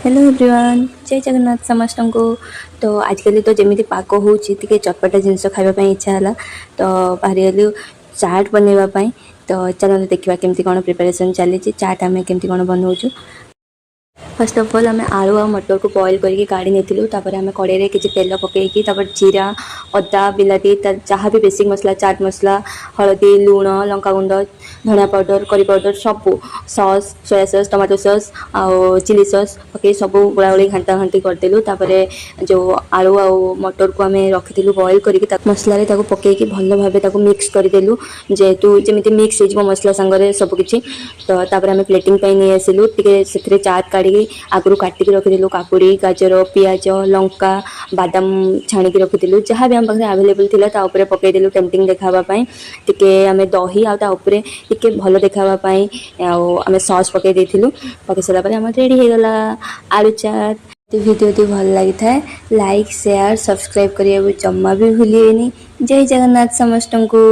Hello everyone जय जगन्नाथ समस्त को। तो आजकल तो जमी पाग हो चटपटा जिनस खावाई इच्छा है तो बाहरी गलु चाट बनवाई। तो चलो देखा केमती कौन प्रिपरेशन चली चाट आम केमती कौन बनाऊँ। फर्स्ट ऑफ ऑल आम आलू और मटर को बॉईल करके काढ़ी नहीं आम कड़े किसी तेल पकईकी जीरा अदा बिलाती जहाँ भी बेसिक मसला चाट मसला हलदी लुण लंका गुंड धनिया पाउडर करी पाउडर सबू sauce soya sauce tomato sauce आउ चिली सॉस पकई सब गोलागोली घाटा घाटी करदेलु। जो आलू आ मटर को आम रखी बॉईल कर मसला पकईकी भल भाव मिक्स करदेलु जेहेतु जमी मिक्स हो मसला सांगे सबकि। तो आम प्लेटिंग नहीं आसलु से चाट काढ़ी आगु काटिक रखीलु काकुड़ी गाजर पियाज लंका बादाम छाणिकी रखीलु जहाँ भी आम पाखे आवेलेबल थिला ताऊपर पकईदेलु टेम्पटिंग देखापी टिके आम दही आउे टिके भल देखापी आम सॉस पकई देलु पकई सारापर आम रेडी हो गला आलू चाट। वीडियो भल लगी था लाइक शेयर सब्सक्राइब करने जमा भी भूलिए। जय जगन्नाथ समस्त को।